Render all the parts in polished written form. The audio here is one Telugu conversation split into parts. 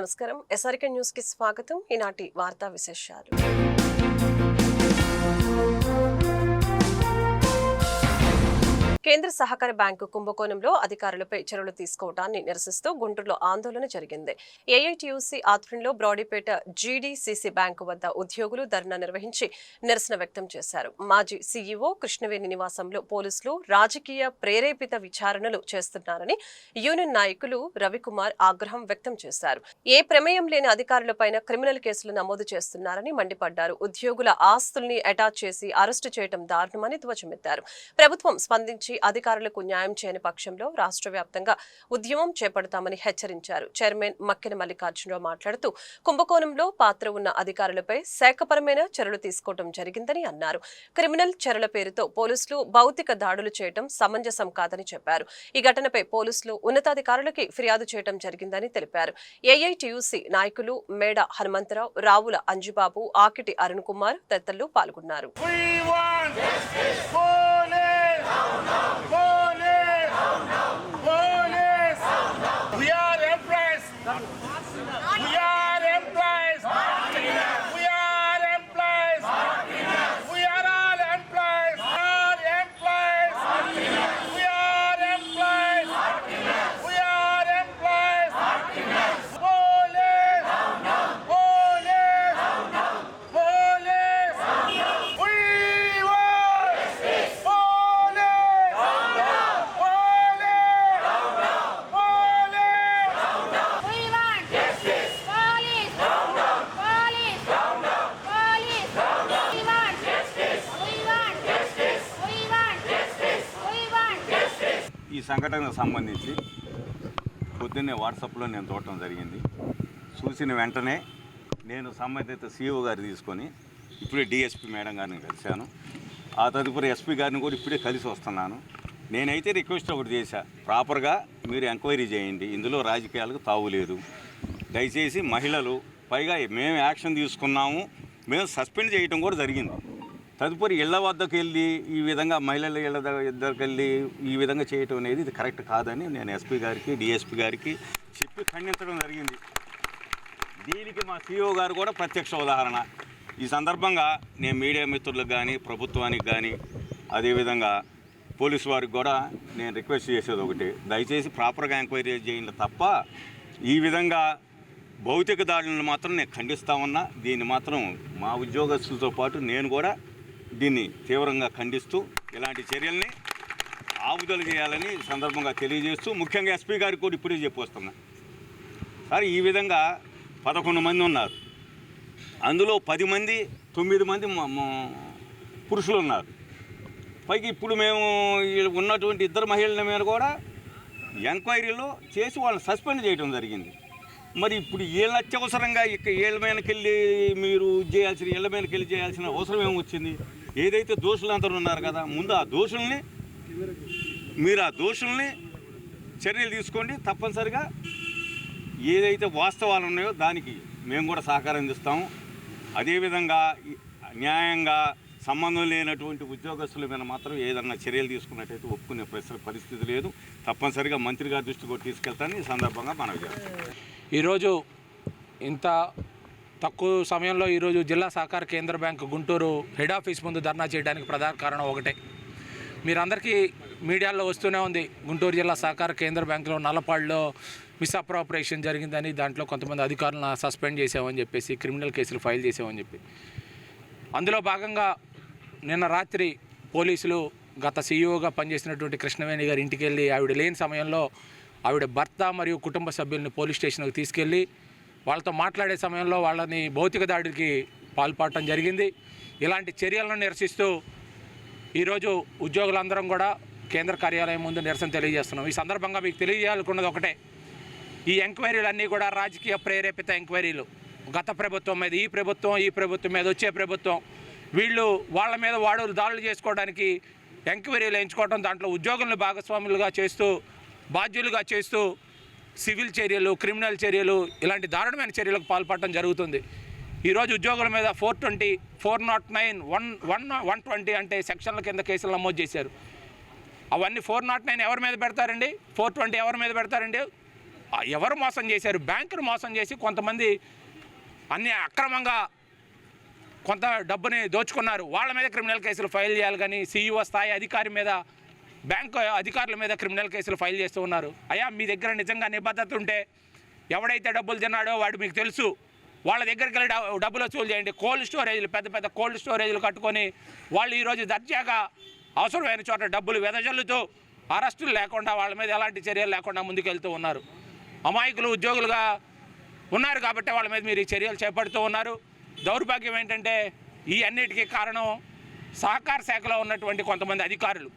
నమస్కారం ఎస్ఆర్కే న్యూస్ కి స్వాగతం. ఈనాటి వార్తా విశేషాలు. కేంద్ర సహకార బ్యాంకు కుంభకోణంలో అధికారులపై చర్యలు తీసుకోవడాన్ని నిరసిస్తూ గుంటూరులో ఆందోళన జరిగింది. ఏఐటీయూసీ ఆధ్వర్యంలో బ్రాడీపేట జీడీసీసీ బ్యాంకు వద్ద ఉద్యోగులు ధర్నా నిర్వహించి నిరసన వ్యక్తం చేశారు. మాజీ సీఈఓ కృష్ణవేణి నివాసంలో పోలీసులు రాజకీయ ప్రేరేపిత విచారణలు చేస్తున్నారని యూనియన్ నాయకులు రవికుమార్ ఆగ్రహం వ్యక్తం చేశారు. ఏ ప్రమేయం లేని అధికారులపైన క్రిమినల్ కేసులు నమోదు చేస్తున్నారని మండిపడ్డారు. ఉద్యోగుల ఆస్తుల్ని అటాచ్ చేసి అరెస్టు చేయడం దారుణమని ధ్వజమెత్తారు. ప్రభుత్వం స్పందించి అధికారులకు న్యాయం చేయని పక్షంలో రాష్ట్ర వ్యాప్తంగా ఉద్యమం చేపడతామని హెచ్చరించారు. చైర్మన్ మక్కెన మల్లికార్జునరావు మాట్లాడుతూ కుంభకోణంలో పాత్ర ఉన్న అధికారులపై శాఖపరమైన చర్యలు తీసుకోవడం జరిగిందని అన్నారు. క్రిమినల్ చర్యల పేరుతో పోలీసులు భౌతిక దాడులు చేయడం సమంజసం కాదని చెప్పారు. ఈ ఘటనపై పోలీసులు ఉన్నతాధికారులకి ఫిర్యాదు చేయడం జరిగిందని తెలిపారు. ఏఐటీయూసీ నాయకులు మేడ హనుమంతరావు, రావుల అంజుబాబు, ఆకిటి అరుణ్ కుమార్ తదితరులు పాల్గొన్నారు. ఈ సంఘటనకు సంబంధించి పొద్దున్నే వాట్సాప్లో నేను చూడటం జరిగింది. చూసిన వెంటనే నేను సంబంధిత సీఈఓ గారిని తీసుకొని ఇప్పుడే డిఎస్పీ మేడం గారిని కలిశాను. ఆ తదుపరి ఎస్పీ గారిని కూడా ఇప్పుడే కలిసి వస్తున్నాను. నేనైతే రిక్వెస్ట్ ఒకటి చేశా, ప్రాపర్గా మీరు ఎంక్వైరీ చేయండి, ఇందులో రాజకీయాలకు తావులేదు. దయచేసి మహిళలు, పైగా మేము యాక్షన్ తీసుకున్నాము, మేము సస్పెండ్ చేయడం కూడా జరిగింది. తదుపరి ఇళ్ల వద్దకు వెళ్ళి ఈ విధంగా మహిళల ఇళ్ల దగ్గరికి వెళ్ళి ఈ విధంగా చేయటం అనేది ఇది కరెక్ట్ కాదని నేను ఎస్పీ గారికి డిఎస్పీ గారికి చెప్పి ఖండించడం జరిగింది. దీనికి మా సీఈఓ గారు కూడా ప్రత్యక్ష ఉదాహరణ. ఈ సందర్భంగా నేను మీడియా మిత్రులకు కానీ ప్రభుత్వానికి కానీ అదేవిధంగా పోలీసు వారికి కూడా నేను రిక్వెస్ట్ చేసేది ఒకటి, దయచేసి ప్రాపర్గా ఎంక్వైరీ చేయండి తప్ప ఈ విధంగా భౌతిక దాడులను మాత్రం నేను ఖండిస్తా ఉన్నా. దీన్ని మాత్రం మా ఉద్యోగస్తులతో పాటు నేను కూడా దీన్ని తీవ్రంగా ఖండిస్తూ ఇలాంటి చర్యల్ని ఆపుదల చేయాలని సందర్భంగా తెలియజేస్తూ, ముఖ్యంగా ఎస్పీ గారికి కూడా ఇప్పుడే చెప్పొస్తున్నా. సార్, ఈ విధంగా 11 మంది ఉన్నారు, అందులో 9 మంది పురుషులు ఉన్నారు. పైకి ఇప్పుడు మేము ఉన్నటువంటి 2 మహిళల మీద కూడా ఎంక్వైరీలో చేసి వాళ్ళని సస్పెండ్ చేయడం జరిగింది. మరి ఇప్పుడు వీళ్ళ అత్యవసరంగా వీళ్ళ మీదకి వెళ్ళి మీరు ఇళ్ళ మీదకి వెళ్ళి చేయాల్సిన అవసరం ఏమొచ్చింది? ఏదైతే దోషులందరూ ఉన్నారు కదా, ముందు ఆ దోషుల్ని చర్యలు తీసుకోండి. తప్పనిసరిగా ఏదైతే వాస్తవాలు ఉన్నాయో దానికి మేము కూడా సహకారం ఇస్తాము. అదేవిధంగా న్యాయంగా సంబంధం లేనటువంటి ఉద్యోగస్తుల మీద మాత్రం ఏదన్నా చర్యలు తీసుకున్నట్టయితే ఒప్పుకునే పరిస్థితి లేదు. తప్పనిసరిగా మంత్రి గారి దృష్టి కూడా తీసుకెళ్తానని ఈ సందర్భంగా మనవి చేస్తాం. ఈరోజు ఇంత తక్కువ సమయంలో ఈరోజు జిల్లా సహకార కేంద్ర బ్యాంకు గుంటూరు హెడ్ ఆఫీస్ ముందు ధర్నా చేయడానికి ప్రధాన కారణం ఒకటే. మీరందరికీ మీడియాలో వస్తూనే ఉంది, గుంటూరు జిల్లా సహకార కేంద్ర బ్యాంకులో నల్లపాడులో మిస్అప్రాపరేషన్ జరిగిందని, దాంట్లో కొంతమంది అధికారులను సస్పెండ్ చేసామని చెప్పేసి క్రిమినల్ కేసులు ఫైల్ చేసామని చెప్పి. అందులో భాగంగా నిన్న రాత్రి పోలీసులు గత సీఈఓగా పనిచేసినటువంటి కృష్ణవేణి గారి ఇంటికి వెళ్ళి ఆవిడ లేని సమయంలో ఆవిడ భర్త మరియు కుటుంబ సభ్యుల్ని పోలీస్ స్టేషన్కి తీసుకెళ్ళి వాళ్ళతో మాట్లాడే సమయంలో వాళ్ళని భౌతిక దాడికి పాల్పడటం జరిగింది. ఇలాంటి చర్యలను నిరసిస్తూ ఈరోజు ఉద్యోగులందరం కూడా కేంద్ర కార్యాలయం ముందు నిరసన తెలియజేస్తున్నాం. ఈ సందర్భంగా మీకు తెలియజేయాలనుకున్నది ఒకటే, ఈ ఎంక్వైరీలన్నీ కూడా రాజకీయ ప్రేరేపిత ఎంక్వైరీలు. గత ప్రభుత్వం మీద ఈ ప్రభుత్వం మీద వచ్చే ప్రభుత్వం, వీళ్ళు వాళ్ళ మీద వాడు దాడులు చేసుకోవడానికి ఎంక్వైరీలు ఎంచుకోవడం, దాంట్లో ఉద్యోగులను భాగస్వాములుగా చేస్తూ బాధ్యులుగా చేస్తూ సివిల్ చర్యలు, క్రిమినల్ చర్యలు, ఇలాంటి దారుణమైన చర్యలకు పాల్పడటం జరుగుతుంది. ఈరోజు ఉద్యోగుల మీద 420, 409, 120 అంటే సెక్షన్ల కింద కేసులు నమోదు చేశారు. అవన్నీ 409 ఎవరి మీద పెడతారండి? 420 ఎవరి మీద పెడతారండి? ఎవరు మోసం చేశారు? బ్యాంకును మోసం చేసి కొంతమంది అన్ని అక్రమంగా కొంత డబ్బుని దోచుకున్నారు. వాళ్ళ మీద క్రిమినల్ కేసులు ఫైల్ చేయాలి, కానీ సీఈఓ స్థాయి అధికారి మీద, బ్యాంకు అధికారుల మీద క్రిమినల్ కేసులు ఫైల్ చేస్తూ ఉన్నారు. అయ్యా, మీ దగ్గర నిజంగా నిబద్ధత ఉంటే ఎవడైతే డబ్బులు తిన్నాడో వాడు మీకు తెలుసు, వాళ్ళ దగ్గరికి వెళ్ళి డబ్బులు వసూలు చేయండి. కోల్డ్ స్టోరేజ్లు, పెద్ద పెద్ద కోల్డ్ స్టోరేజ్లు కట్టుకొని వాళ్ళు ఈరోజు దర్జాగా అవసరమైన చోట డబ్బులు వెదజల్లుతూ అరెస్టులు లేకుండా, వాళ్ళ మీద ఎలాంటి చర్యలు లేకుండా ముందుకెళ్తూ ఉన్నారు. అమాయకులు ఉద్యోగులుగా ఉన్నారు కాబట్టి వాళ్ళ మీద మీరు ఈ చర్యలు చేపడుతూ ఉన్నారు. దౌర్భాగ్యం ఏంటంటే ఈ అన్నిటికీ కారణం సహకార శాఖలో ఉన్నటువంటి కొంతమంది అధికారులు.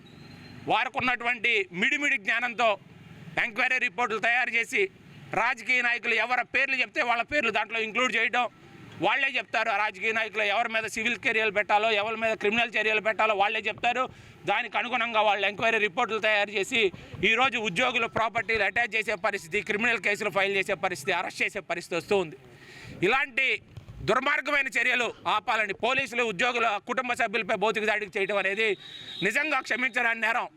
వారికి ఉన్నటువంటి మిడిమిడి జ్ఞానంతో ఎంక్వైరీ రిపోర్టులు తయారు చేసి రాజకీయ నాయకులు ఎవరి పేర్లు చెప్తే వాళ్ళ పేర్లు దాంట్లో ఇంక్లూడ్ చేయడం. వాళ్ళే చెప్తారు ఆ రాజకీయ నాయకులు ఎవరి మీద సివిల్ చర్యలు పెట్టాలో, ఎవరి మీద క్రిమినల్ చర్యలు పెట్టాలో వాళ్ళే చెప్తారు. దానికి అనుగుణంగా వాళ్ళు ఎంక్వైరీ రిపోర్టులు తయారు చేసి ఈరోజు ఉద్యోగులు ప్రాపర్టీలు అటాచ్ చేసే పరిస్థితి, క్రిమినల్ కేసులు ఫైల్ చేసే పరిస్థితి, అరెస్ట్ చేసే పరిస్థితి వస్తూ ఉంది. ఇలాంటి దుర్మార్గమైన చర్యలు ఆపాలని పోలీసులు ఉద్యోగుల కుటుంబ సభ్యులపై భౌతిక దాడికి చేయడం అనేది నిజంగా క్షమించరాని నేరం.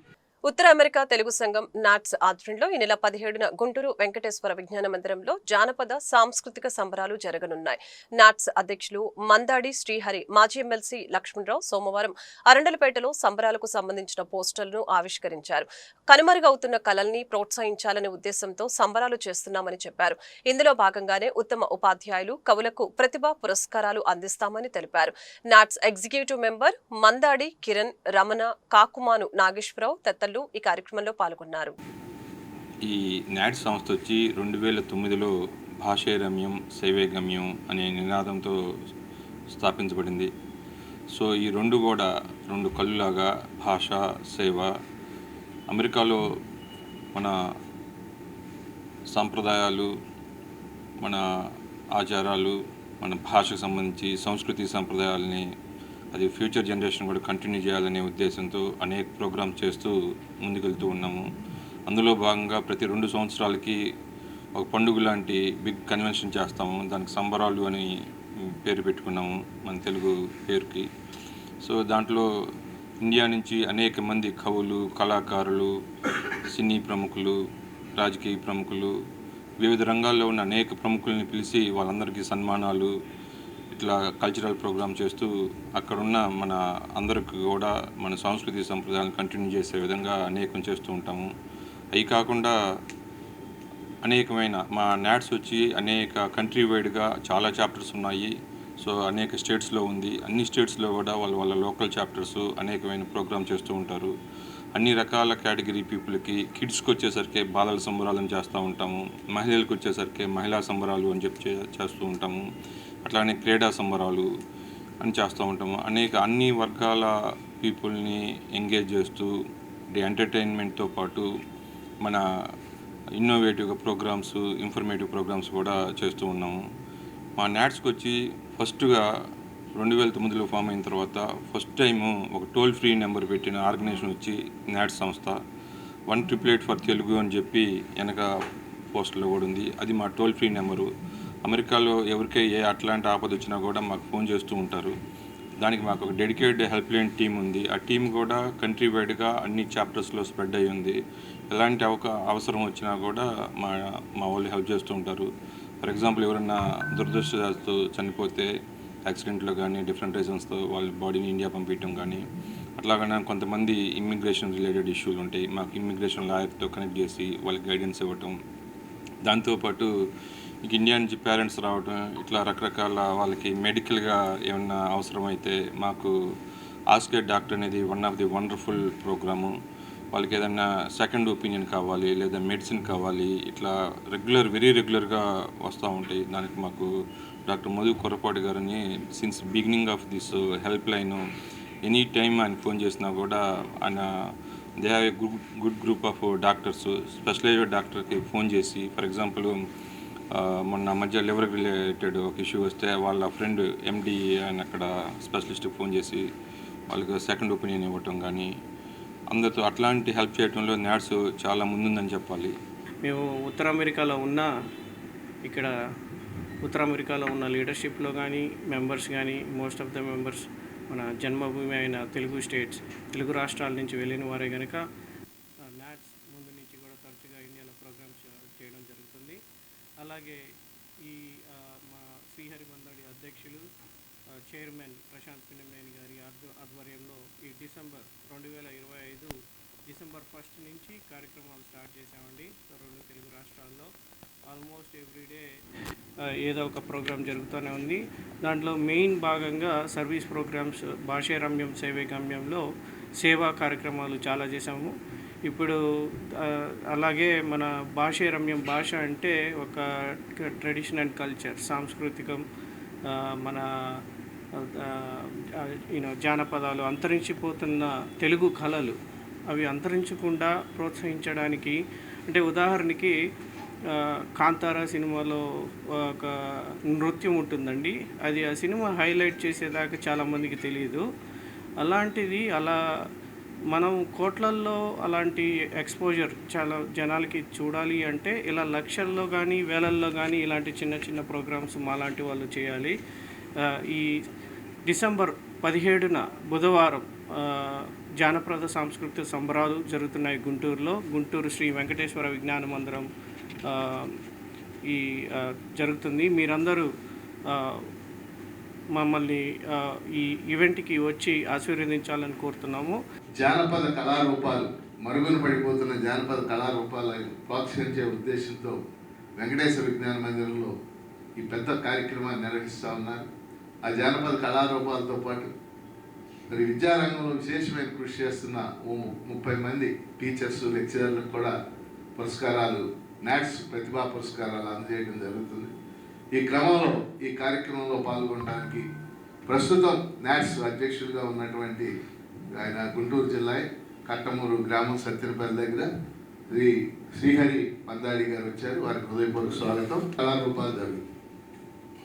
ఉత్తర అమెరికా తెలుగు సంఘం నాట్స్ ఆధ్వర్యంలో ఈ నెల 17న గుంటూరు వెంకటేశ్వర విజ్ఞాన మందిరంలో జానపద సాంస్కృతిక సంబరాలు జరగనున్నాయి. నాట్స్ అధ్యక్షులు మందాడి శ్రీహరి, మాజీ ఎమ్మెల్సీ లక్ష్మణరావు సోమవారం అరండలపేటలో సంబరాలకు సంబంధించిన పోస్టర్లను ఆవిష్కరించారు. కనుమరుగవుతున్న కళల్ని ప్రోత్సహించాలనే ఉద్దేశంతో సంబరాలు చేస్తున్నామని చెప్పారు. ఇందులో భాగంగానే ఉత్తమ ఉపాధ్యాయులు, కవులకు ప్రతిభా పురస్కారాలు అందిస్తామని తెలిపారు. NATS executive member Mandadi Kiran, Ramana, Kakumanu Nageswararao తదితరులు ఈ కార్యక్రమంలో పాల్గొన్నారు. ఈ నాట్స్ సంస్థ వచ్చి 2009లో భాషే రమ్యం సేవే గమ్యం అనే నినాదంతో స్థాపించబడింది. సో ఈ రెండు కూడా రెండు కళ్ళులాగా, భాష, సేవ. అమెరికాలో మన సాంప్రదాయాలు, మన ఆచారాలు, మన భాషకు సంబంధించి సంస్కృతి సంప్రదాయాలని అది ఫ్యూచర్ జనరేషన్ కూడా కంటిన్యూ చేయాలనే ఉద్దేశంతో అనేక ప్రోగ్రామ్స్ చేస్తూ ముందుకెళ్తూ ఉన్నాము. అందులో భాగంగా ప్రతి 2 సంవత్సరాలకి ఒక పండుగ లాంటి బిగ్ కన్వెన్షన్ చేస్తాము. దానికి సంబరాలు అని పేరు పెట్టుకున్నాము, మన తెలుగు పేరుకి. సో దాంట్లో ఇండియా నుంచి అనేక మంది కవులు, కళాకారులు, సినీ ప్రముఖులు, రాజకీయ ప్రముఖులు, వివిధ రంగాల్లో ఉన్న అనేక ప్రముఖుల్ని పిలిచి వాళ్ళందరికీ సన్మానాలు, ఇట్లా కల్చరల్ ప్రోగ్రామ్ చేస్తూ అక్కడున్న మన అందరికి కూడా మన సంస్కృతి సంప్రదాయాలను కంటిన్యూ చేసే విధంగా అనేకం చేస్తూ ఉంటాము. అవి కాకుండా అనేకమైన మా నాట్స్ వచ్చి అనేక కంట్రీ వైడ్గా చాలా చాప్టర్స్ ఉన్నాయి. సో అనేక స్టేట్స్లో ఉంది. అన్ని స్టేట్స్లో కూడా వాళ్ళ లోకల్ చాప్టర్స్ అనేకమైన ప్రోగ్రామ్ చేస్తూ ఉంటారు. అన్ని రకాల కేటగిరీ పీపుల్కి, కిడ్స్కి వచ్చేసరికి బాలల సంబరాలను చేస్తూ ఉంటాము, మహిళలకు వచ్చేసరికి మహిళా సంబరాలు అని చెప్పి చేస్తూ ఉంటాము. అట్లానే క్రీడా సంబరాలు అని చేస్తూ ఉంటాము. అన్ని వర్గాల పీపుల్ని ఎంగేజ్ చేస్తూ ఎంటర్టైన్మెంట్తో పాటు మన ఇన్నోవేటివ్గా ప్రోగ్రామ్స్, ఇన్ఫర్మేటివ్ ప్రోగ్రామ్స్ కూడా చేస్తూ ఉన్నాము. మా నాట్స్కి వచ్చి ఫస్ట్గా 2009లో ఫామ్ అయిన తర్వాత ఫస్ట్ టైము ఒక టోల్ ఫ్రీ నెంబర్ పెట్టిన ఆర్గనైజేషన్ వచ్చి నాట్స్ సంస్థ. 1888 ఫర్ తెలుగు అని చెప్పి వెనక పోస్టర్లో కూడా ఉంది. అది మా టోల్ ఫ్రీ నెంబరు. అమెరికాలో ఎవరికై అట్లాంటి ఆపద వచ్చినా కూడా మాకు ఫోన్ చేస్తూ ఉంటారు. దానికి మాకు ఒక డెడికేటెడ్ హెల్ప్ లైన్ టీం ఉంది. ఆ టీం కూడా కంట్రీ వైడ్గా అన్ని చాప్టర్స్లో స్ప్రెడ్ అయ్యి ఉంది. ఎలాంటి అవసరం వచ్చినా కూడా మా వాళ్ళు హెల్ప్ చేస్తూ ఉంటారు. ఫర్ ఎగ్జాంపుల్ ఎవరైనా దురదృష్టవశాత్తు చనిపోతే యాక్సిడెంట్లో కానీ డిఫరెంట్ రీజన్స్తో వాళ్ళ బాడీని ఇండియా పంపించడం కానీ, అట్లాగనే కొంతమంది ఇమ్మిగ్రేషన్ రిలేటెడ్ ఇష్యూలు ఉంటాయి. మాకు ఇమ్మిగ్రేషన్ లాయర్తో కనెక్ట్ చేసి వాళ్ళకి గైడెన్స్ ఇవ్వటం. దాంతోపాటు ఇండియా నుంచి పేరెంట్స్ రావడం, ఇట్లా రకరకాల వాళ్ళకి మెడికల్గా ఏమన్నా అవసరమైతే మాకు ఆస్క్ ఏ డాక్టర్ అనేది one of the wonderful programme. వాళ్ళకి ఏదైనా సెకండ్ ఒపీనియన్ కావాలి లేదా మెడిసిన్ కావాలి, ఇట్లా వెరీ రెగ్యులర్గా వస్తూ ఉంటాయి. దానికి మాకు డాక్టర్ మధు కొరపాటి గారిని since beginning of this help line any time ఆయన ఫోన్ చేసినా కూడా ఆయన they have a good group of doctors, specialised డాక్టర్కి ఫోన్ చేసి, ఫర్ ఎగ్జాంపుల్ మొన్న మధ్య లివర్ రిలేటెడ్ ఒక ఇష్యూ వస్తే వాళ్ళ ఫ్రెండ్ ఎండి ఆయన అక్కడ స్పెషలిస్ట్కి ఫోన్ చేసి వాళ్ళకి సెకండ్ ఒపీనియన్ ఇవ్వటం కానీ, అందరితో అట్లాంటి హెల్ప్ చేయడంలో నాట్స్ చాలా ముందుందని చెప్పాలి. మేము ఉత్తర అమెరికాలో ఉన్న ఇక్కడ ఉత్తర అమెరికాలో ఉన్న లీడర్షిప్లో కానీ మెంబర్స్ కానీ మోస్ట్ ఆఫ్ ద మెంబర్స్ మన జన్మభూమి అయిన తెలుగు స్టేట్స్, తెలుగు రాష్ట్రాల నుంచి వెళ్ళిన వారే కనుక నాట్స్ ముందు నుంచి కూడా తరచుగా ఇండియాలో ప్రోగ్రామ్స్ చేయడం జరుగుతుంది. అలాగే ఈ మా శ్రీహరి మందడి అధ్యక్షులు చైర్మన్ ప్రశాంత్ పిన్నమనేని గారి ఆధ్వర్యంలో ఈ డిసెంబర్ 2025 డిసెంబర్ 1 నుంచి కార్యక్రమాలు స్టార్ట్ చేసామండి. 2 తెలుగు రాష్ట్రాల్లో ఆల్మోస్ట్ ఎవ్రీడే ఏదో ఒక ప్రోగ్రాం జరుగుతూనే ఉంది. దాంట్లో మెయిన్ భాగంగా సర్వీస్ ప్రోగ్రామ్స్ భాషే రమ్యం సేవే గమ్యంలో సేవా కార్యక్రమాలు చాలా చేసాము. ఇప్పుడు అలాగే మన భాషే రమ్యం, భాష అంటే ఒక ట్రెడిషన్ అండ్ కల్చర్, సాంస్కృతికం, మన జానపదాలు, అంతరించిపోతున్న తెలుగు కళలు అవి అంతరించకుండా ప్రోత్సహించడానికి, అంటే ఉదాహరణకి కాంతారా సినిమాలో ఒక నృత్యం ఉంటుందండి, అది ఆ సినిమా హైలైట్ చేసేదాకా చాలామందికి తెలియదు. అలాంటిది అలా మనం కోట్లల్లో అలాంటి ఎక్స్పోజర్ చాలా జనాలకి చూడాలి అంటే ఇలా లక్షల్లో కానీ వేలల్లో కానీ ఇలాంటి చిన్న చిన్న ప్రోగ్రామ్స్ మాలాంటి వాళ్ళు చేయాలి. ఈ డిసెంబర్ 17న బుధవారం జానపద సాంస్కృతిక సంబరాలు జరుగుతున్నాయి గుంటూరులో. గుంటూరు శ్రీ వెంకటేశ్వర విజ్ఞాన మందిరం జరుగుతుంది. మీరందరూ మమ్మల్ని ఈ ఈవెంట్కి వచ్చి ఆశీర్వదించాలని కోరుతున్నాము. జానపద కళారూపాలు, మరుగున పడిపోతున్న జానపద కళారూపాలను ప్రోత్సహించే ఉద్దేశంతో వెంకటేశ్వర విజ్ఞాన మందిరంలో ఈ పెద్ద కార్యక్రమాన్ని నిర్వహిస్తూ ఉన్నారు. ఆ జానపద కళారూపాలతో పాటు మరి విద్యారంగంలో విశేషమైన కృషి చేస్తున్న 30 మంది టీచర్స్, లెక్చరర్లకు కూడా పురస్కారాలు, నాట్స్ ప్రతిభా పురస్కారాలు అందజేయడం జరుగుతుంది. ఈ క్రమంలో ఈ కార్యక్రమంలో పాల్గొనడానికి ప్రస్తుతం నాట్స్ అధ్యక్షుడిగా ఉన్నటువంటి ఆయన గుంటూరు జిల్లా కట్టమూరు గ్రామం సత్యనపల్లి దగ్గర శ్రీహరి మందాడి గారు వచ్చారు. వారికి హృదయపూర్వక స్వాగతం. కళారూపాలు జరిగింది.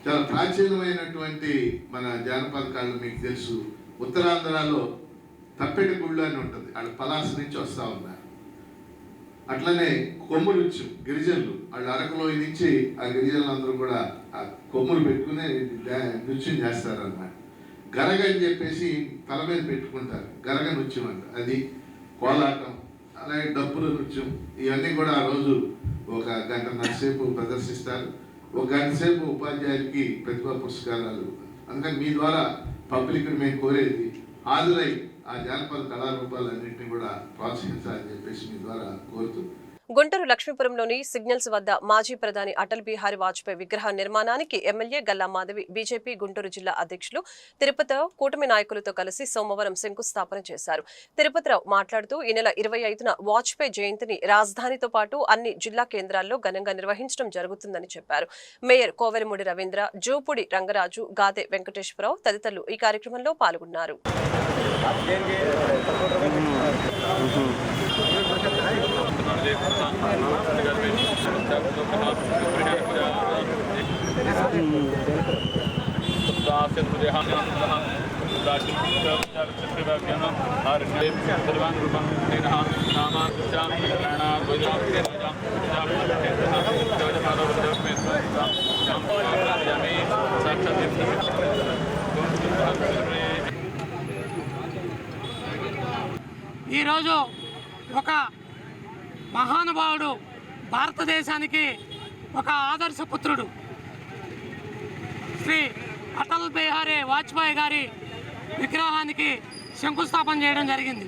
చాలా ప్రాచీనమైనటువంటి మన జానపద కళలు మీకు తెలుసు. ఉత్తరాంధ్రలో తప్పెటి గుళ్ళు అని ఉంటుంది, వాళ్ళు పలాస నుంచి వస్తూ ఉన్నారు. అట్లనే కొమ్ములు నృత్యం, గిరిజనులు వాళ్ళు అరకులోయ నుంచి ఆ గిరిజనులందరూ కూడా ఆ కొమ్ములు పెట్టుకుని నృత్యం చేస్తారన్నమాట. గరగ అని చెప్పేసి తల మీద పెట్టుకుంటారు, గరగ నృత్యం అంట. అది కోలాటం, అలాగే డప్పుల నృత్యం, ఇవన్నీ కూడా ఆ రోజు 1 గంటన్నర సేపు ప్రదర్శిస్తారు. 1 గంట సేపు ఉపాధ్యాయులకి ప్రతిభా పురస్కారాలు. అందుకని మీ ద్వారా పబ్లిక్ని మేము కోరేది హాజరై ఆ జానపద కళారూపాలన్నింటినీ కూడా ప్రోత్సహించాలని చెప్పేసి మీ ద్వారా కోరుతూ, గుంటూరు లక్ష్మీపురంలోని సిగ్నల్స్ వద్ద మాజీ ప్రధాని అటల్ బిహారీ వాజ్పేయి విగ్రహ నిర్మాణానికి ఎమ్మెల్యే గల్లా మాధవి, బీజేపీ గుంటూరు జిల్లా అధ్యక్షులు తిరుపతిరావు కూటమి నాయకులతో కలిసి సోమవారం శంకుస్థాపన చేశారు. తిరుపతిరావు మాట్లాడుతూ ఈ నెల 25న వాజ్పేయి జయంతిని రాజధానితో పాటు అన్ని జిల్లా కేంద్రాల్లో ఘనంగా నిర్వహించడం జరుగుతుందని చెప్పారు. మేయర్ కోవెలమూడి రవీంద్ర, జూపూడి రంగరాజు, గాదె వెంకటేశ్వరరావు తదితరులు ఈ కార్యక్రమంలో పాల్గొన్నారు. ఈరోజు ఒక మహానుభావుడు, భారతదేశానికి ఒక ఆదర్శపుత్రుడు శ్రీ అటల్ బిహారీ వాజ్పేయి గారి విగ్రహానికి శంకుస్థాపన చేయడం జరిగింది.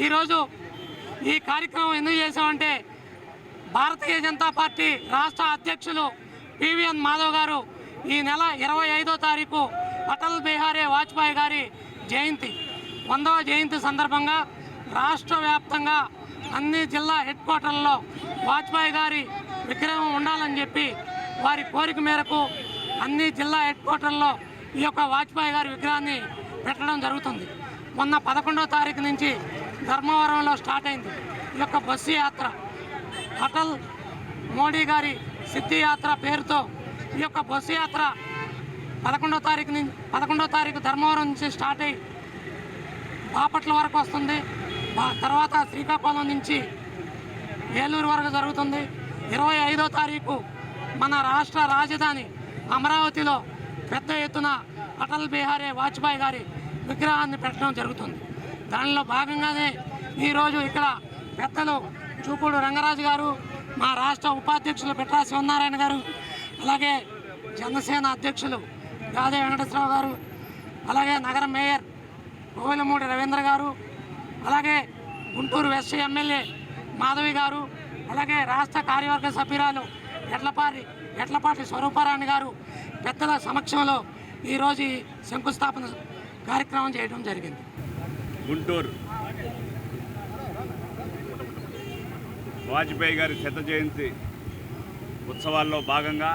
ఈరోజు ఈ కార్యక్రమం ఎందుకు చేశామంటే భారతీయ జనతా పార్టీ రాష్ట్ర అధ్యక్షులు పివిఎన్ మాధవ్ గారు ఈ నెల 25వ తారీఖు అటల్ బిహారీ వాజ్పేయి గారి జయంతి, 100వ జయంతి సందర్భంగా రాష్ట్ర వ్యాప్తంగా అన్ని జిల్లా హెడ్ క్వార్టర్లలో వాజ్పేయి గారి విగ్రహం ఉండాలని చెప్పి వారి కోరిక మేరకు అన్ని జిల్లా హెడ్ క్వార్టర్లలో ఈ యొక్క వాజ్పేయి గారి విగ్రహాన్ని పెట్టడం జరుగుతుంది. మొన్న 11వ తారీఖు నుంచి ధర్మవరంలో స్టార్ట్ అయింది ఈ యొక్క బస్సు యాత్ర. అటల్ మోడీ గారి సిద్ధి యాత్ర పేరుతో ఈ యొక్క బస్సు యాత్ర 11వ తారీఖు ధర్మవరం నుంచి స్టార్ట్ అయ్యి బాపట్ల వరకు వస్తుంది. తర్వాత శ్రీకాకుళం నుంచి ఏలూరు వరకు జరుగుతుంది. 25వ తారీఖు మన రాష్ట్ర రాజధాని అమరావతిలో పెద్ద ఎత్తున అటల్ బిహారీ వాజ్పేయి గారి విగ్రహాన్ని పెట్టడం జరుగుతుంది. దానిలో భాగంగానే ఈరోజు ఇక్కడ పెద్దలు చూపుడు రంగరాజు గారు, మా రాష్ట్ర ఉపాధ్యక్షులు పిట్రా శివనారాయణ గారు, అలాగే జనసేన అధ్యక్షులు గాదే వెంకటేశ్వరరావు గారు, అలాగే నగర మేయర్ కోవెలమూడి రవీంద్ర గారు, అలాగే గుంటూరు వెస్ట్ ఎమ్మెల్యే మాధవి గారు, అలాగే రాష్ట్ర కార్యవర్గ సభ్యురాలు ఎడ్లపాటి స్వరూపారాణి గారు పెద్దల సమక్షంలో ఈరోజు ఈ శంకుస్థాపన కార్యక్రమం చేయడం జరిగింది. గుంటూరు వాజ్పేయి గారి శత జయంతి ఉత్సవాల్లో భాగంగా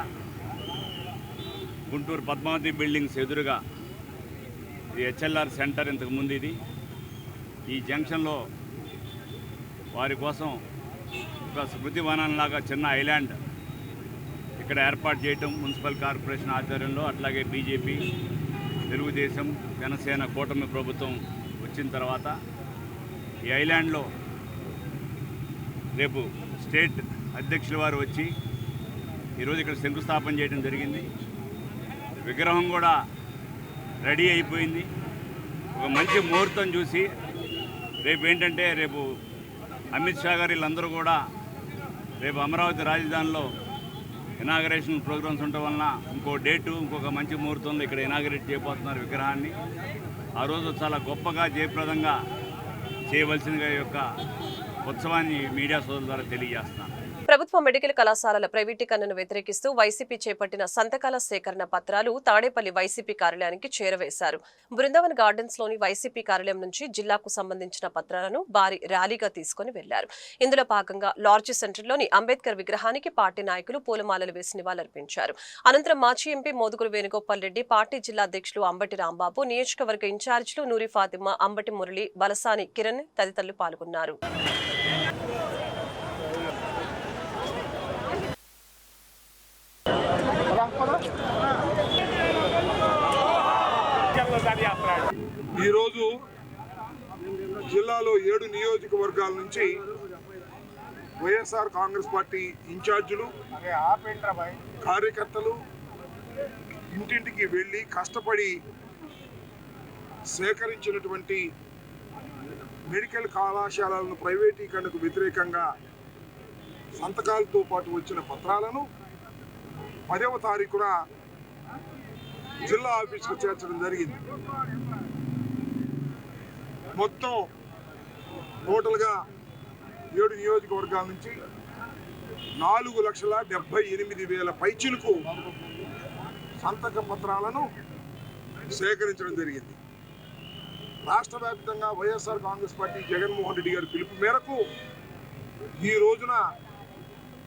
గుంటూరు పద్మావతి బిల్డింగ్స్ ఎదురుగా ఈ హెచ్ఎల్ఆర్ సెంటర్ ఇంతకుముందు ఇది. ఈ జంక్షన్లో వారి కోసం ఒక స్మృతి వనంలాగా చిన్న ఐలాండ్ ఇక్కడ ఏర్పాటు చేయటం మున్సిపల్ కార్పొరేషన్ ఆధ్వర్యంలో, అట్లాగే బీజేపీ, తెలుగుదేశం, జనసేన కూటమి ప్రభుత్వం వచ్చిన తర్వాత ఈ ఐలాండ్లో రేపు స్టేట్ అధ్యక్షుల వారు వచ్చి ఈరోజు ఇక్కడ శంకుస్థాపన చేయడం జరిగింది. విగ్రహం కూడా రెడీ అయిపోయింది. ఒక మంచి ముహూర్తం చూసి రేపు ఏంటంటే రేపు అమిత్ షా గారు వీళ్ళందరూ కూడా రేపు అమరావతి రాజధానిలో ఇనాగరేషన్ ప్రోగ్రామ్స్ ఉండటం వలన ఇంకో డేటు, ఇంకొక మంచి ముహూర్తంలో ఇక్కడ ఇనాగరేట్ చేయబోతున్నారు విగ్రహాన్ని. ఆ రోజు చాలా గొప్పగా జయప్రదంగా చేయవలసిన యొక్క ఉత్సవాన్ని మీడియా సోదరుల ద్వారా తెలియజేస్తున్నాను. ప్రభుత్వ మెడికల్ కళాశాలల ప్రైవేటీకరణను వ్యతిరేకిస్తూ వైసీపీ చేపట్టిన సంతకాల సేకరణ పత్రాలు తాడేపల్లి వైసీపీ కార్యాలయానికి చేరవేశారు. బృందావన్ గార్డెన్స్ లోని వైసీపీ కార్యాలయం నుంచి జిల్లాకు సంబంధించిన పత్రాలను భారీ ర్యాలీగా తీసుకుని వెళ్లారు. ఇందులో భాగంగా లార్జ్ సెంటర్లోని అంబేద్కర్ విగ్రహానికి పార్టీ నాయకులు పూలమాలలు వేసి నివాళులర్పించారు. అనంతరం మాజీ ఎంపీ మోదుగురు వేణుగోపాల్ రెడ్డి, పార్టీ జిల్లా అధ్యక్షులు అంబటి రాంబాబు, నియోజకవర్గ ఇన్ఛార్జీలు నూరి ఫాతిమా, అంబటి మురళి, బలసాని కిరణ్ తదితరులు పాల్గొన్నారు. ఈరోజు జిల్లాలో 7 నియోజకవర్గాల నుంచి వైఎస్ఆర్ కాంగ్రెస్ పార్టీ ఇన్ఛార్జీలు, కార్యకర్తలు ఇంటింటికి వెళ్ళి కష్టపడి సేకరించినటువంటి మెడికల్ కళాశాలలను ప్రైవేటీకరణకు వ్యతిరేకంగా సంతకాలతో పాటు వచ్చిన పత్రాలను 10వ తారీఖున జిల్లా ఆఫీసుకు చేర్చడం జరిగింది. మొత్తం టోటల్గా 7 నియోజకవర్గాల నుంచి 4,78,000 పైచిలకు సంతక పత్రాలను సేకరించడం జరిగింది. రాష్ట్ర వ్యాప్తంగా వైఎస్ఆర్ కాంగ్రెస్ పార్టీ జగన్మోహన్ రెడ్డి గారి పిలుపు మేరకు ఈ రోజున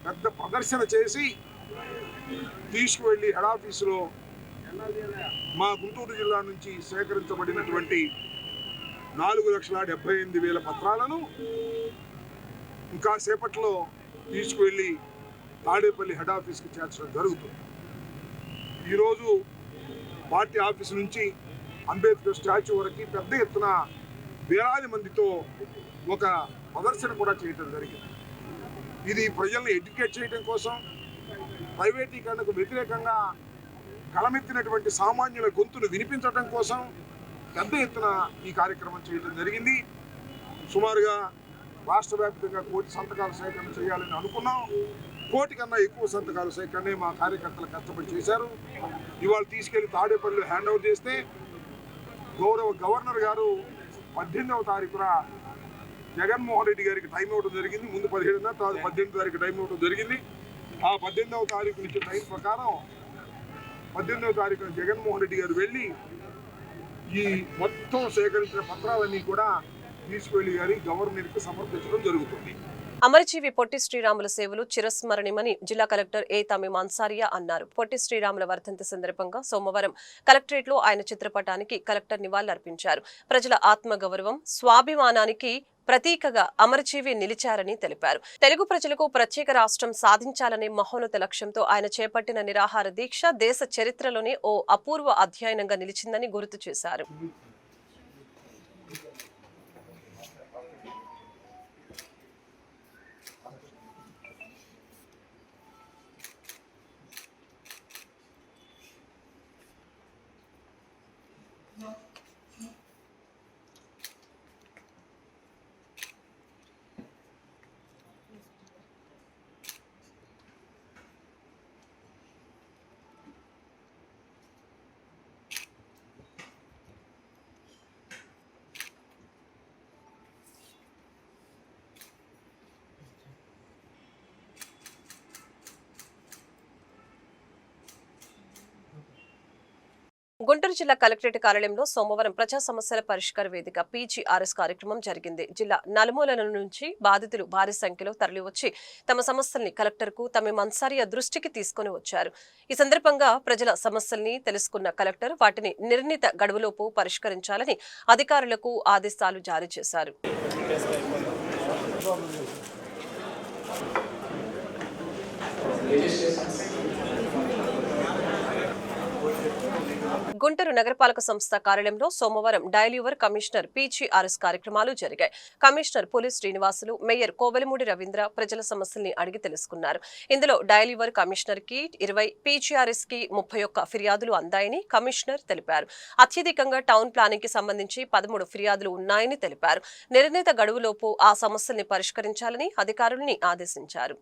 పెద్ద ప్రదర్శన చేసి తీసుకువెళ్ళి హెడ్ ఆఫీసులో మా గుంటూరు జిల్లా నుంచి సేకరించబడినటువంటి 4,78,000 పత్రాలను ఇంకా సేపట్లో తీసుకువెళ్ళి తాడేపల్లి హెడ్ ఆఫీస్కి చేర్చడం జరుగుతుంది. ఈరోజు పార్టీ ఆఫీసు నుంచి అంబేద్కర్ స్టాచ్యూ వరకు పెద్ద ఎత్తున వేలాది మందితో ఒక ప్రదర్శన కూడా చేయడం జరిగింది. ఇది ప్రజల్ని ఎడ్యుకేట్ చేయడం కోసం, ప్రైవేటీకరణకు వ్యతిరేకంగా గళమెత్తినటువంటి సామాన్యుల గొంతును వినిపించడం కోసం పెద్ద ఎత్తున ఈ కార్యక్రమం చేయడం జరిగింది. సుమారుగా రాష్ట్ర వ్యాప్తంగా 1,000 సంతకాల సేకరణ చేయాలని అనుకున్నాం. 1,000 కన్నా ఎక్కువ సంతకాల సేకరణే మా కార్యకర్తలు కష్టపడి చేశారు. ఇవాళ తీసుకెళ్లి తాడేపల్లిలో హ్యాండ్ ఓవర్ చేస్తే గౌరవ గవర్నర్ గారు 18వ తారీఖున జగన్మోహన్ రెడ్డి గారికి టైం ఇవ్వడం జరిగింది. ముందు 17వ, తర్వాత 18వ తారీఖు టైం ఇవ్వడం జరిగింది. ఆ 18వ తారీఖు నుంచి టైం ప్రకారం 18వ తారీఖున జగన్మోహన్ రెడ్డి గారు వెళ్ళి ఈ మొత్తం సేకరించిన పత్రాలన్నీ కూడా తీసుకువెళ్ళి గారి గవర్నర్కి సమర్పించడం జరుగుతుంది. అమరజీవి పొట్టి శ్రీరాముల సేవలు చిరస్మరణీయమని జిల్లా కలెక్టర్ ఏ తమీం అన్సారియా అన్నారు. పొట్టి శ్రీరాముల వర్ధంతి సందర్భంగా సోమవారం కలెక్టరేట్లో ఆయన చిత్రపటానికి కలెక్టర్ నివాళులర్పించారు. ప్రజల ఆత్మగౌరవం, స్వాభిమానానికి ప్రతీకగా అమరజీవి నిలిచారని తెలిపారు. తెలుగు ప్రజలకు ప్రత్యేక రాష్ట్రం సాధించాలనే మహోన్నత లక్ష్యంతో ఆయన చేపట్టిన నిరాహార దీక్ష దేశ చరిత్రలోనే ఓ అపూర్వ అధ్యయనంగా నిలిచిందని గుర్తు చేశారు. గుంటూరు జిల్లా కలెక్టరేట్ కార్యాలయంలో సోమవారం ప్రజా సమస్యల పరిష్కార వేదిక పీజీఆర్ఎస్ కార్యక్రమం జరిగింది. జిల్లా నలుమూలల నుంచి బాధితులు భారీ సంఖ్యలో తరలివచ్చి తమ సమస్యల్ని కలెక్టర్కు తమ మన్సారియా దృష్టికి తీసుకుని వచ్చారు. ఈ సందర్భంగా ప్రజల సమస్యల్ని తెలుసుకున్న కలెక్టర్ వాటిని నిర్ణీత గడువులోపు పరిష్కరించాలని అధికారులకు ఆదేశాలు జారీ చేశారు. గుంటూరు నగరపాలక సంస్థ కార్యాలయంలో సోమవారం డయల్ యువర్ కమిషనర్ పీజీఆర్ఎస్ కార్యక్రమాలు జరిగాయి. Commissioner police Srinivasulu, mayor Kovelamudi Ravindra ప్రజల సమస్యల్ని అడిగి తెలుసుకున్నారు. ఇందులో డయల్ యువర్ కమిషనర్ కి 20, పీజీఆర్ఎస్ కి 31 ఫిర్యాదులు అందాయని కమిషనర్ తెలిపారు. అత్యధికంగా టౌన్ ప్లానింగ్ కి సంబంధించి 13 ఫిర్యాదులు ఉన్నాయని తెలిపారు. నిర్ణీత గడువులోపు ఆ సమస్యల్ని పరిష్కరించాలని అధికారుల్ని ఆదేశించారు.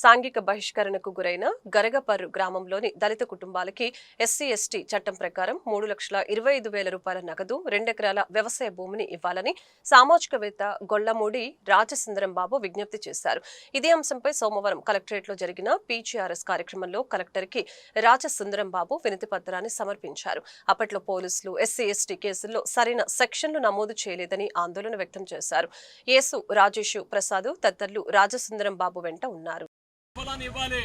సాంఘిక బహిష్కరణకు గురైన గరగపర్రు గ్రామంలోని దళిత కుటుంబాలకి ఎస్సీ ఎస్టీ చట్టం ప్రకారం 3,25,000 రూపాయల నగదు, 2 ఎకరాల వ్యవసాయ భూమిని ఇవ్వాలని సామాజికవేత్త గొల్లమూడి రాజసుందరం బాబు విజ్ఞప్తి చేశారు. ఇదే అంశంపై సోమవారం కలెక్టరేట్లో జరిగిన పీజీఆర్ఎస్ కార్యక్రమంలో కలెక్టర్కి రాజసుందరం బాబు వినతి పత్రాన్ని సమర్పించారు. అప్పట్లో పోలీసులు ఎస్సీ ఎస్టీ కేసుల్లో సరైన సెక్షన్లు నమోదు చేయలేదని ఆందోళన వ్యక్తం చేశారు. యేసు, రాజేషు, ప్రసాద్ తదితరులు రాజసుందరం బాబు వెంట ఉన్నారు. పొలాన్ని ఇవ్వాలి.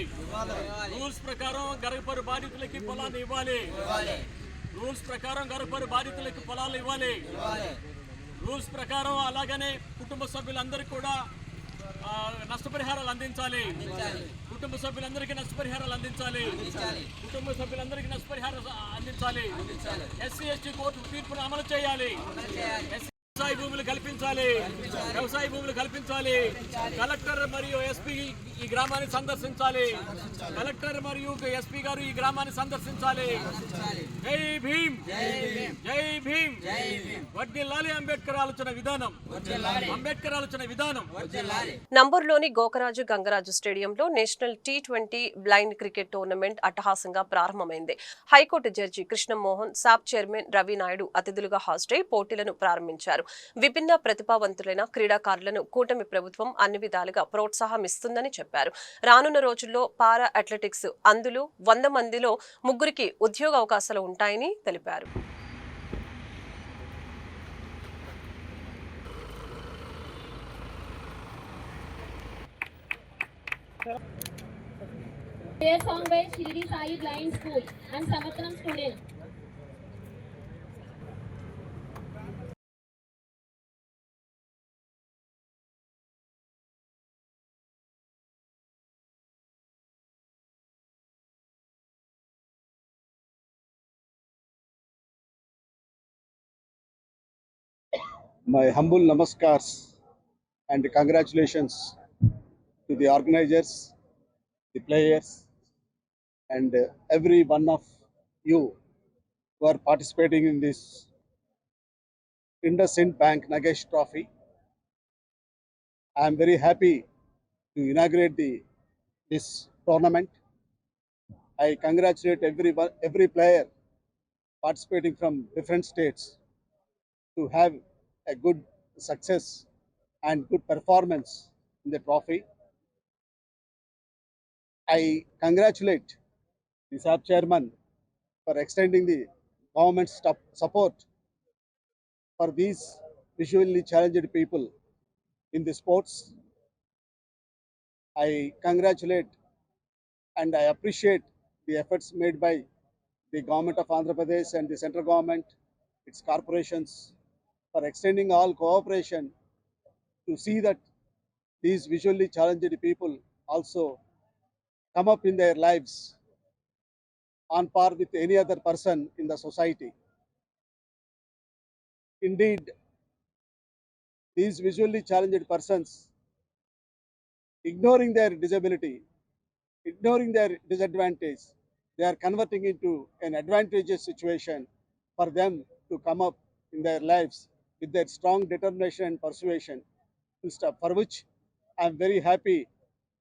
రూల్స్ ప్రకారం గరగపరు బాధితులకి పొలాన్ని ఇవ్వాలి. రూల్స్ ప్రకారం గరగపరు బాధితులకి పొలాలు ఇవ్వాలి. రూల్స్ ప్రకారం అలాగనే కుటుంబ సభ్యులందరికీ కూడా నష్టపరిహారాలు అందించాలి. కుటుంబ సభ్యులందరికీ నష్టపరిహారాలు అందించాలి. కుటుంబ సభ్యులందరికీ నష్టపరిహారాలు అందించాలి. ఎస్సీ ఎస్టీ కోర్టు తీర్పును అమలు చేయాలి. వ్యవసాయ భూములు కల్పించాలి. వ్యవసాయ భూములు కల్పించాలి. కలెక్టర్ మరియు ఎస్పీ ఈ గ్రామాన్ని సందర్శించాలి. కలెక్టర్ మరియు ఎస్పీ గారు ఈ గ్రామాన్ని సందర్శించాలి. జై భీమ్, జై భీమ్. వర్ధిల్లాలి అంబేద్కర్ ఆలోచన విధానం. అంబేద్కర్ ఆలోచన విధానం. నంబూరులోని గోకరాజు గంగరాజు స్టేడియంలో national T20 blind cricket tournament అట్టహాసంగా ప్రారంభమైంది. హైకోర్టు జడ్జి కృష్ణమోహన్, సాబ్ చైర్మన్ రవి నాయుడు అతిథులుగా హాజరై పోటీలను ప్రారంభించారు. విభిన్న ప్రతిభావంతులైన క్రీడాకారులను కూటమి ప్రభుత్వం అన్ని విధాలుగా ప్రోత్సాహం ఇస్తుందని చెప్పారు. రానున్న రోజుల్లో పారా అథ్లెటిక్స్ అందులో 100 మందిలో 3కి ఉద్యోగ అవకాశాలు ఉంటాయని తెలిపారు. song by Shirdi Sai Blind School and Samatram students. My humble namaskars and congratulations to the organizers, the players, and every one of you who are participating in this IndusInd Bank Nagesh Trophy. I am very happy to inaugurate this tournament. I congratulate every player participating from different states to have a good success and good performance in the trophy. I congratulate the SAP chairman for extending the government's support for these visually challenged people in the sports. I congratulate and I appreciate the efforts made by the government of Andhra Pradesh and the central government, its corporations, for extending all cooperation to see that these visually challenged people also come up in their lives on par with any other person in the society. Indeed, these visually challenged persons, ignoring their disability, ignoring their disadvantage, they are converting into an advantageous situation for them to come up in their lives with their strong determination and persuasion, for which I am very happy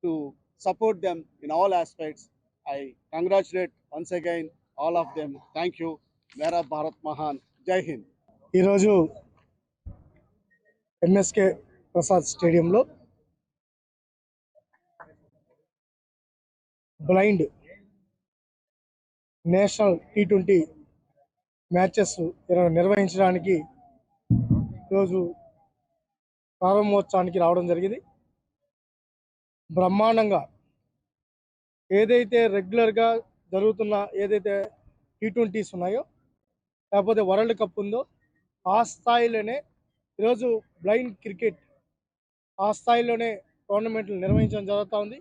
to support them in all aspects. I congratulate once again all of them. Thank you. Mera Bharat Mahan. Jai Hind. ఈరోజు ఎంఎస్కే ప్రసాద్ స్టేడియంలో బ్లైండ్ నేషనల్ T20 మ్యాచెస్ నిర్వహించడానికి ఈరోజు ప్రారంభోత్సవానికి రావడం జరిగింది. బ్రహ్మాండంగా ఏదైతే రెగ్యులర్గా జరుగుతున్న ఏదైతే T20s ఉన్నాయో లేకపోతే వరల్డ్ కప్ ఉందో ఆ స్థాయిలోనే ఈరోజు బ్లైండ్ క్రికెట్ ఆ స్థాయిలోనే టోర్నమెంట్లు నిర్వహించడం జరుగుతూ ఉంది.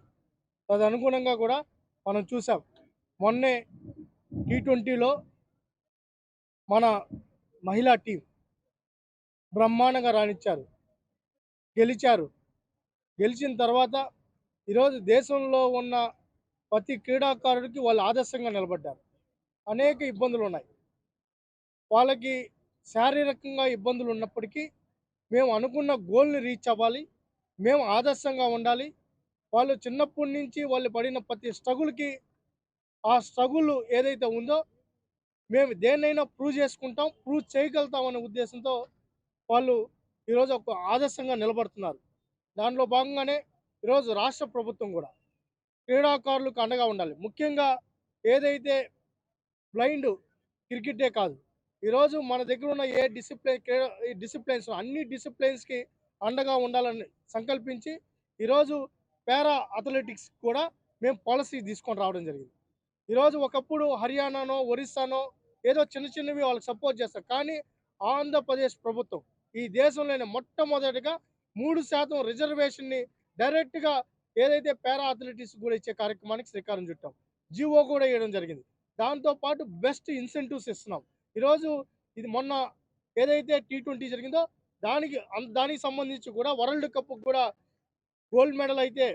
తదనుగుణంగా కూడా మనం చూసాం, మొన్నే T20లో మన మహిళా టీం బ్రహ్మాండంగా రాణించారు, గెలిచిన తర్వాత ఈరోజు దేశంలో ఉన్న ప్రతి క్రీడాకారుడికి వాళ్ళు ఆదర్శంగా నిలబడ్డారు. అనేక ఇబ్బందులు ఉన్నాయి, వాళ్ళకి శారీరకంగా ఇబ్బందులు ఉన్నప్పటికీ మేము అనుకున్న గోల్ని రీచ్ అవ్వాలి, మేము ఆదర్శంగా ఉండాలి. వాళ్ళు చిన్నప్పటి నుంచి వాళ్ళు పడిన ప్రతి స్ట్రగుల్కి ఆ స్ట్రగుల్ ఏదైతే ఉందో మేము దేన్నైనా ప్రూవ్ చేయగలుగుతామనే ఉద్దేశంతో వాళ్ళు ఈరోజు ఒక ఆదర్శంగా నిలబడుతున్నారు. దానిలో భాగంగానే ఈరోజు రాష్ట్ర ప్రభుత్వం కూడా క్రీడాకారులకు అండగా ఉండాలి. ముఖ్యంగా ఏదైతే బ్లైండ్ క్రికెటే కాదు, ఈరోజు మన దగ్గర ఉన్న ఏ డిసిప్లిన్స్ అన్ని డిసిప్లిన్స్కి అండగా ఉండాలని సంకల్పించి ఈరోజు పారా అథ్లెటిక్స్ కూడా మేము పాలసీ తీసుకొని రావడం జరిగింది. ఈరోజు ఒకప్పుడు హర్యానానో ఒరిస్సానో ఏదో చిన్నవి వాళ్ళకి సపోర్ట్ చేస్తారు, కానీ ఆంధ్రప్రదేశ్ ప్రభుత్వం ఈ దేశంలోనే మొట్టమొదటిగా 3% రిజర్వేషన్ని డైరెక్ట్గా ఏదైతే పారా అథ్లెటిక్స్ కూడా ఇచ్చే కార్యక్రమానికి శ్రీకారం చుట్టాం. జీవో కూడా ఇవ్వడం జరిగింది. దాంతోపాటు బెస్ట్ ఇన్సెంటివ్స్ ఇస్తున్నాం. ఈరోజు ఇది మొన్న ఏదైతే T20 జరిగిందో దానికి సంబంధించి కూడా వరల్డ్ కప్ కూడా గోల్డ్ మెడల్ అయితే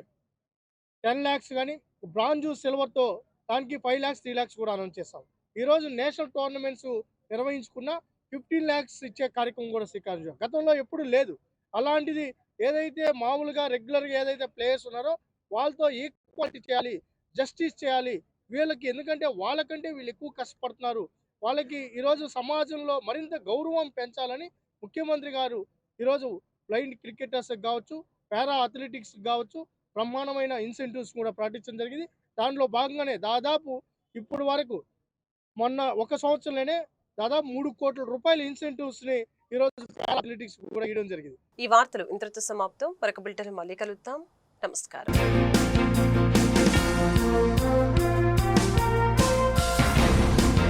10 lakhs కానీ బ్రాంజు సిల్వర్తో దానికి 5 lakhs 3 lakhs కూడా అనౌన్స్ చేస్తాం. ఈరోజు నేషనల్ టోర్నమెంట్స్ నిర్వహించుకున్న 15 lakhs ఇచ్చే కార్యక్రమం కూడా శ్రీకారం. గతంలో ఎప్పుడు లేదు. అలాంటిది ఏదైతే మామూలుగా రెగ్యులర్గా ఏదైతే ప్లేయర్స్ ఉన్నారో వాళ్ళతో ఈక్వాలిటీ చేయాలి, జస్టిస్ చేయాలి వీళ్ళకి. ఎందుకంటే వాళ్ళకంటే వీళ్ళు ఎక్కువ కష్టపడుతున్నారు. వాళ్ళకి ఈరోజు సమాజంలో మరింత గౌరవం పెంచాలని ముఖ్యమంత్రి గారు ఈరోజు బ్లైండ్ క్రికెటర్స్కి కావచ్చు, పారా అథ్లెటిక్స్ కావచ్చు బ్రహ్మాండమైన ఇన్సెంటివ్స్ కూడా ప్రకటించడం జరిగింది. దాంట్లో భాగంగానే దాదాపు ఇప్పుడు వరకు మొన్న ఒక సంవత్సరంలోనే దాదాపు 3 కోట్ల రూపాయల ఇన్సెంటివ్స్ని ఈరోజు పారా అథ్లెటిక్స్ కూడా ఇవ్వడం జరిగింది. ఈ వార్తలు ఇంతటితో సమాప్తం. మరొక బులెటిన్ మళ్ళీ కలుద్దాం. నమస్కారం.